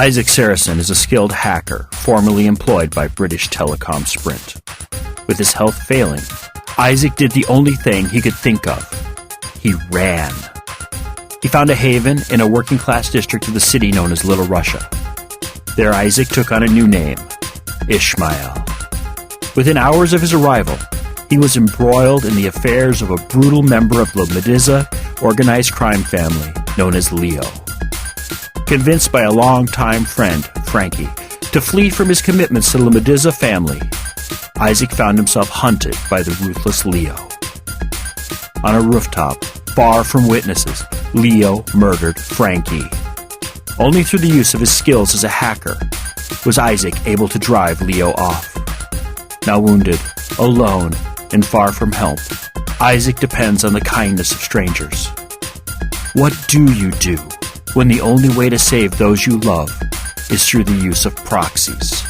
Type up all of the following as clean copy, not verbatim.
Isaac Sarason is a skilled hacker formerly employed by British Telecom-Sprint. With his health failing, Isaac did the only thing he could think of. He ran. He found a haven in a working-class district of the city known as Little Russia. There Isaac took on a new name, Ishmael. Within hours of his arrival, he was embroiled in the affairs of a brutal member of Lomidze organized crime family known as Leo. Convinced by a longtime friend, Frankie, to flee from his commitments to the Lomidze family, Isaac found himself hunted by the ruthless Leo. On a rooftop, far from witnesses, Leo murdered Frankie. Only through the use of his skills as a hacker was Isaac able to drive Leo off. Now wounded, alone, and far from help, Isaac depends on the kindness of strangers. What do you do when the only way to save those you love is through the use of proxies?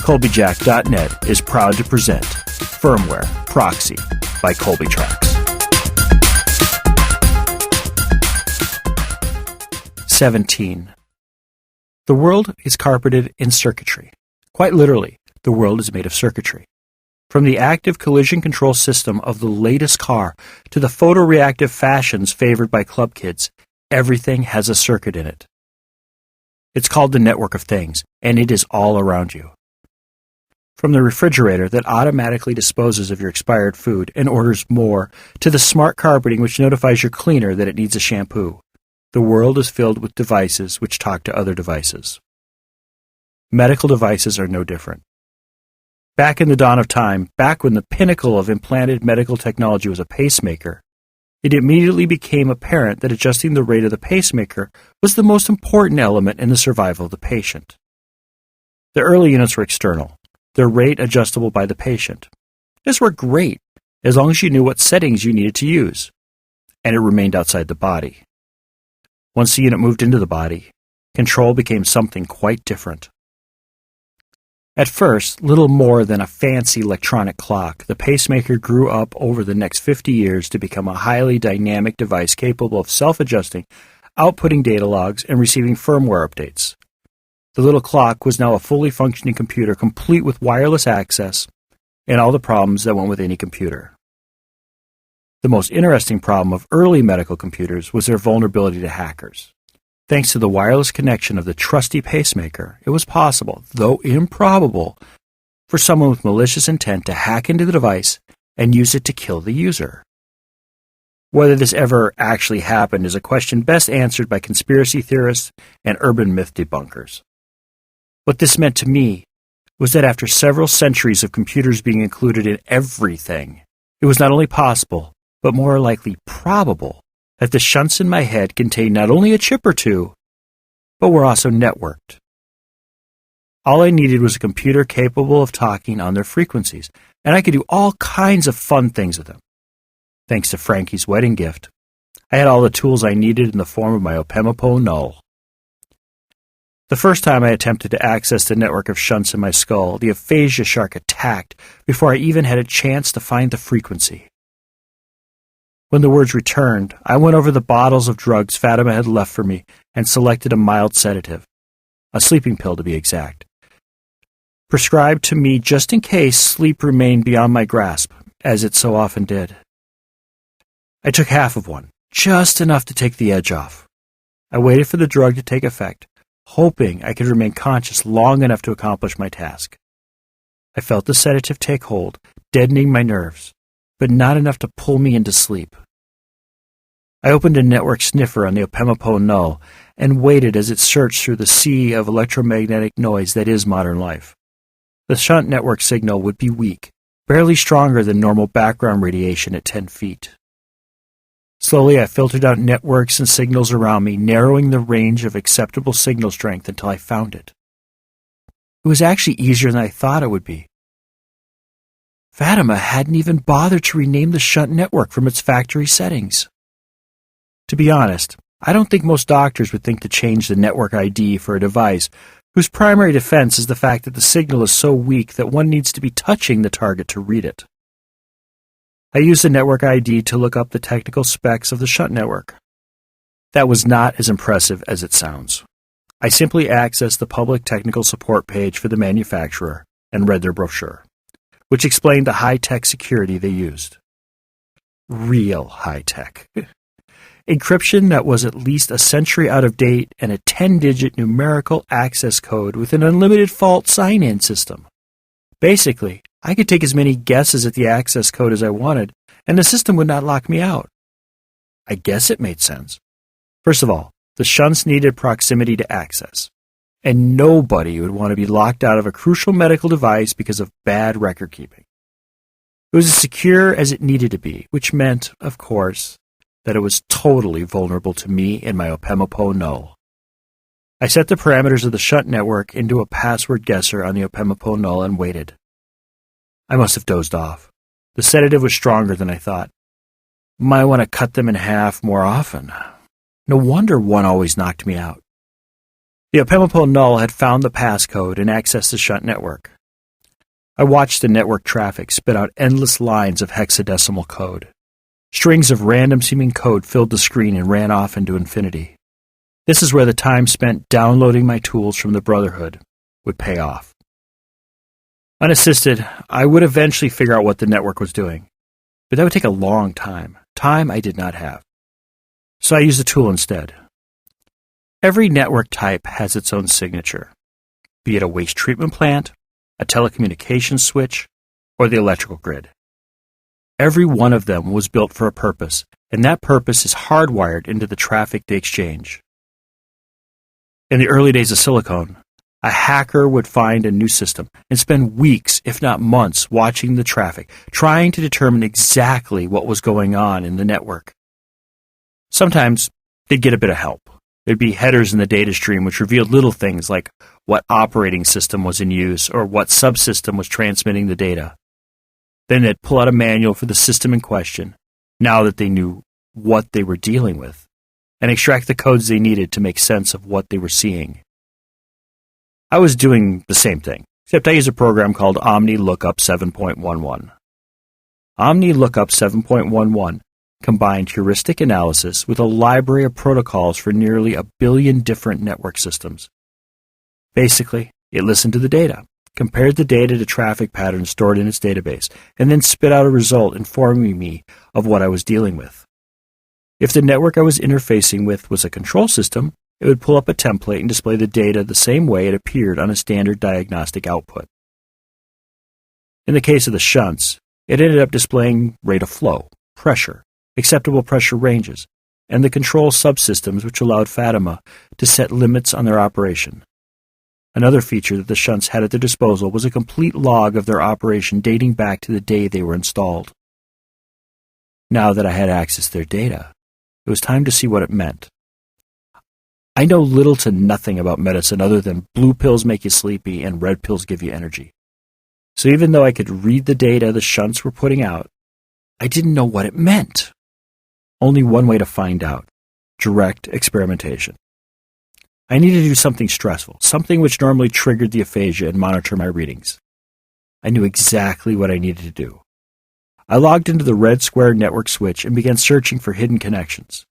Colbyjack.net is proud to present Firmware Proxy by Colbytrax. 17. The world is carpeted in circuitry. Quite literally, the world is made of circuitry. From the active collision control system of the latest car to the photoreactive fashions favored by club kids, everything has a circuit in it. It's called the network of things, and it is all around you. From the refrigerator that automatically disposes of your expired food and orders more, to the smart carpeting which notifies your cleaner that it needs a shampoo, the world is filled with devices which talk to other devices. Medical devices are no different. Back in the dawn of time, back when the pinnacle of implanted medical technology was a pacemaker, it immediately became apparent that adjusting the rate of the pacemaker was the most important element in the survival of the patient. The early units were external, their rate adjustable by the patient. This worked great, as long as you knew what settings you needed to use, and it remained outside the body. Once the unit moved into the body, control became something quite different. At first, little more than a fancy electronic clock, the pacemaker grew up over the next 50 years to become a highly dynamic device capable of self-adjusting, outputting data logs, and receiving firmware updates. The little clock was now a fully functioning computer complete with wireless access and all the problems that went with any computer. The most interesting problem of early medical computers was their vulnerability to hackers. Thanks to the wireless connection of the trusty pacemaker, it was possible, though improbable, for someone with malicious intent to hack into the device and use it to kill the user. Whether this ever actually happened is a question best answered by conspiracy theorists and urban myth debunkers. What this meant to me was that after several centuries of computers being included in everything, it was not only possible, but more likely probable, that the shunts in my head contained not only a chip or two, but were also networked. All I needed was a computer capable of talking on their frequencies, and I could do all kinds of fun things with them. Thanks to Frankie's wedding gift, I had all the tools I needed in the form of my Opemapo null. The first time I attempted to access the network of shunts in my skull, the aphasia shark attacked before I even had a chance to find the frequency. When the words returned, I went over the bottles of drugs Fatima had left for me and selected a mild sedative, a sleeping pill to be exact, prescribed to me just in case sleep remained beyond my grasp, as it so often did. I took half of one, just enough to take the edge off. I waited for the drug to take effect, hoping I could remain conscious long enough to accomplish my task. I felt the sedative take hold, deadening my nerves, but not enough to pull me into sleep. I opened a network sniffer on the Opemapo null and waited as it searched through the sea of electromagnetic noise that is modern life. The shunt network signal would be weak, barely stronger than normal background radiation at 10 feet. Slowly I filtered out networks and signals around me, narrowing the range of acceptable signal strength until I found it. It was actually easier than I thought it would be. Fatima hadn't even bothered to rename the shunt network from its factory settings. To be honest, I don't think most doctors would think to change the network ID for a device whose primary defense is the fact that the signal is so weak that one needs to be touching the target to read it. I used the network ID to look up the technical specs of the shunt network. That was not as impressive as it sounds. I simply accessed the public technical support page for the manufacturer and read their brochure, which explained the high-tech security they used. Real high-tech. Encryption that was at least a century out of date and a 10-digit numerical access code with an unlimited fault sign-in system. Basically, I could take as many guesses at the access code as I wanted, and the system would not lock me out. I guess it made sense. First of all, the shunts needed proximity to access, and nobody would want to be locked out of a crucial medical device because of bad record keeping. It was as secure as it needed to be, which meant, of course, that it was totally vulnerable to me and my Opemapo null. I set the parameters of the shunt network into a password guesser on the Opemapo null and waited. I must have dozed off. The sedative was stronger than I thought. Might want to cut them in half more often. No wonder one always knocked me out. The Opemapo null had found the passcode and accessed the shunt network. I watched the network traffic spit out endless lines of hexadecimal code. Strings of random-seeming code filled the screen and ran off into infinity. This is where the time spent downloading my tools from the Brotherhood would pay off. Unassisted, I would eventually figure out what the network was doing, but that would take a long time I did not have. So I used a tool instead. Every network type has its own signature, be it a waste treatment plant, a telecommunications switch, or the electrical grid. Every one of them was built for a purpose, and that purpose is hardwired into the traffic they exchange. In the early days of silicon, a hacker would find a new system and spend weeks, if not months, watching the traffic, trying to determine exactly what was going on in the network. Sometimes they'd get a bit of help. There'd be headers in the data stream which revealed little things like what operating system was in use or what subsystem was transmitting the data. Then they'd pull out a manual for the system in question, now that they knew what they were dealing with, and extract the codes they needed to make sense of what they were seeing. I was doing the same thing, except I used a program called Omni Lookup 7.11. Omni Lookup 7.11 combined heuristic analysis with a library of protocols for nearly 1 billion different network systems. Basically, it listened to the data, compared the data to traffic patterns stored in its database, and then spit out a result informing me of what I was dealing with. If the network I was interfacing with was a control system, it would pull up a template and display the data the same way it appeared on a standard diagnostic output. In the case of the shunts, it ended up displaying rate of flow, pressure, acceptable pressure ranges, and the control subsystems which allowed Fatima to set limits on their operation. Another feature that the shunts had at their disposal was a complete log of their operation dating back to the day they were installed. Now that I had access to their data, it was time to see what it meant. I know little to nothing about medicine other than blue pills make you sleepy and red pills give you energy. So even though I could read the data the shunts were putting out, I didn't know what it meant. Only one way to find out: direct experimentation. I needed to do something stressful, something which normally triggered the aphasia and monitor my readings. I knew exactly what I needed to do. I logged into the red square network switch and began searching for hidden connections.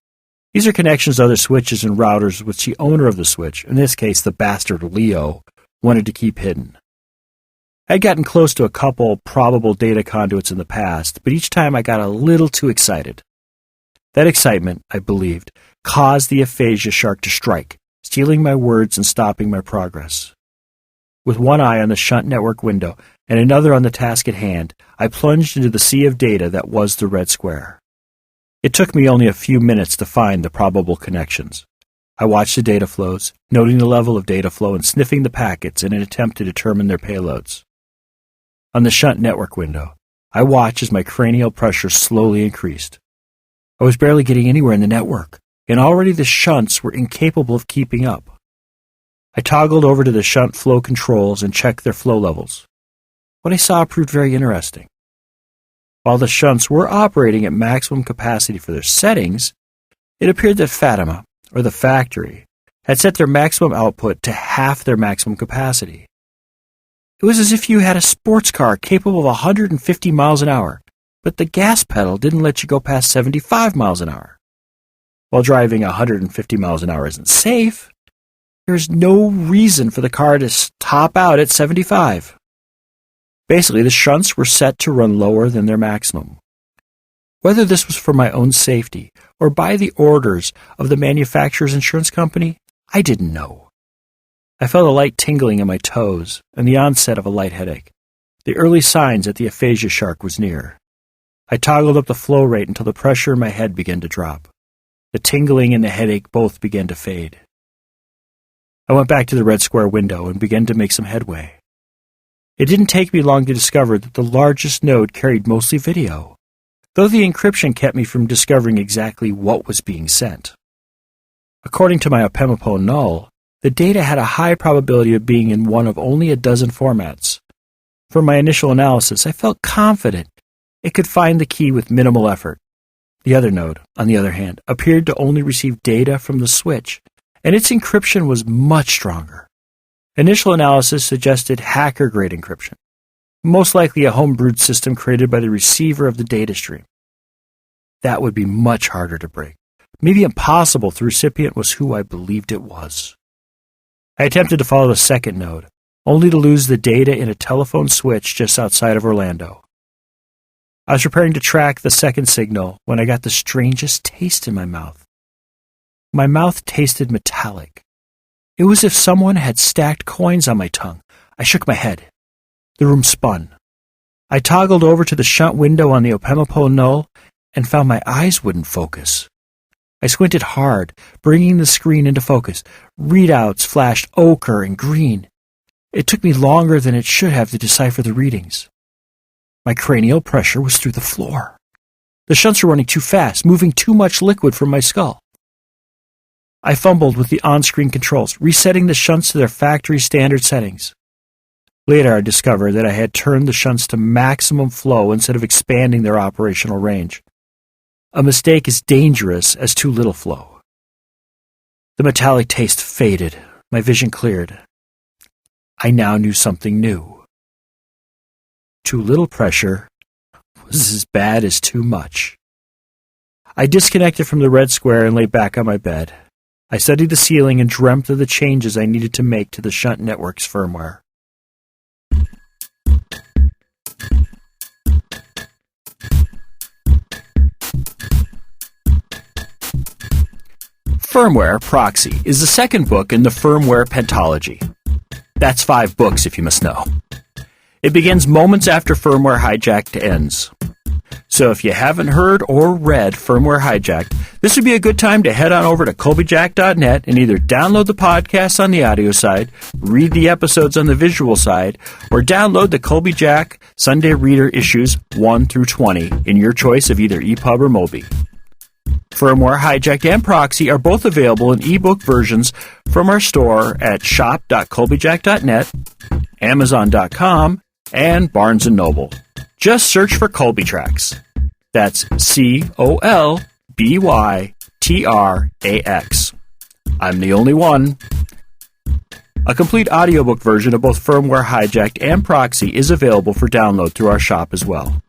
These are connections to other switches and routers which the owner of the switch, in this case the bastard Leo, wanted to keep hidden. I had gotten close to a couple probable data conduits in the past, but each time I got a little too excited. That excitement, I believed, caused the aphasia shark to strike, stealing my words and stopping my progress. With one eye on the shunt network window and another on the task at hand, I plunged into the sea of data that was the red square. It took me only a few minutes to find the probable connections. I watched the data flows, noting the level of data flow and sniffing the packets in an attempt to determine their payloads. On the shunt network window, I watched as my cranial pressure slowly increased. I was barely getting anywhere in the network, and already the shunts were incapable of keeping up. I toggled over to the shunt flow controls and checked their flow levels. What I saw proved very interesting. While the shunts were operating at maximum capacity for their settings, it appeared that Fatima, or the factory, had set their maximum output to half their maximum capacity. It was as if you had a sports car capable of 150 miles an hour, but the gas pedal didn't let you go past 75 miles an hour. While driving 150 miles an hour isn't safe, There's no reason for the car to top out at 75. Basically, the shunts were set to run lower than their maximum. Whether this was for my own safety or by the orders of the manufacturer's insurance company, I didn't know. I felt a light tingling in my toes and the onset of a light headache, the early signs that the aphasia shark was near. I toggled up the flow rate until the pressure in my head began to drop. The tingling and the headache both began to fade. I went back to the red square window and began to make some headway. It didn't take me long to discover that the largest node carried mostly video, though the encryption kept me from discovering exactly what was being sent. According to my Opemipo null, the data had a high probability of being in one of only a dozen formats. From my initial analysis, I felt confident it could find the key with minimal effort. The other node, on the other hand, appeared to only receive data from the switch, and its encryption was much stronger. Initial analysis suggested hacker-grade encryption, most likely a homebrewed system created by the receiver of the data stream. That would be much harder to break, maybe impossible if the recipient was who I believed it was. I attempted to follow the second node, only to lose the data in a telephone switch just outside of Orlando. I was preparing to track the second signal when I got the strangest taste in my mouth. My mouth tasted metallic. It was as if someone had stacked coins on my tongue. I shook my head. The room spun. I toggled over to the shunt window on the Opemipo null and found my eyes wouldn't focus. I squinted hard, bringing the screen into focus. Readouts flashed ochre and green. It took me longer than it should have to decipher the readings. My cranial pressure was through the floor. The shunts were running too fast, moving too much liquid from my skull. I fumbled with the on-screen controls, resetting the shunts to their factory standard settings. Later, I discovered that I had turned the shunts to maximum flow instead of expanding their operational range. A mistake as dangerous as too little flow. The metallic taste faded. My vision cleared. I now knew something new. Too little pressure was as bad as too much. I disconnected from the red square and lay back on my bed. I studied the ceiling and dreamt of the changes I needed to make to the shunt network's firmware. Firmware, Proxy, is the second book in the Firmware pentology. That's 5 books, if you must know. It begins moments after Firmware Hijacked ends. So if you haven't heard or read Firmware Hijacked, this would be a good time to head on over to Colbyjack.net and either download the podcast on the audio side, read the episodes on the visual side, or download the Colbyjack Sunday Reader issues 1 through 20 in your choice of either EPUB or Mobi. Firmware, Hijacked, and Proxy are both available in ebook versions from our store at shop.colbyjack.net, amazon.com, and Barnes & Noble. Just search for Colbytrax. That's Colbytrax. I'm the only one. A complete audiobook version of both Firmware, Hijacked, and Proxy is available for download through our shop as well.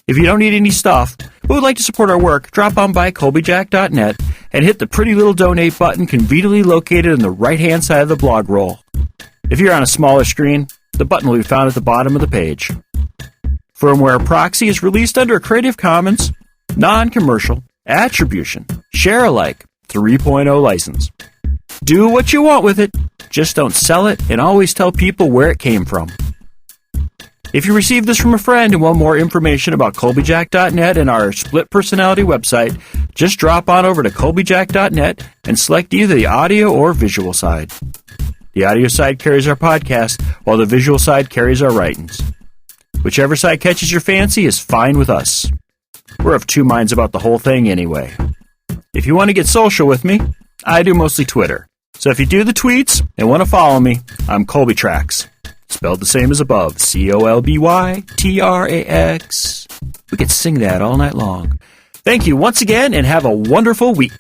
If you don't need any stuff, but would like to support our work, drop on by Colbyjack.net and hit the pretty little donate button conveniently located on the right-hand side of the blog roll. If you're on a smaller screen, the button will be found at the bottom of the page. Firmware Proxy is released under a Creative Commons, non-commercial, attribution, share-alike 3.0 license. Do what you want with it, just don't sell it and always tell people where it came from. If you received this from a friend and want more information about Colbyjack.net and our split personality website, just drop on over to Colbyjack.net and select either the audio or visual side. The audio side carries our podcast, while the visual side carries our writings. Whichever side catches your fancy is fine with us. We're of two minds about the whole thing anyway. If you want to get social with me, I do mostly Twitter. So if you do the tweets and want to follow me, I'm Colbytrax. Spelled the same as above, Colbytrax. We could sing that all night long. Thank you once again and have a wonderful week.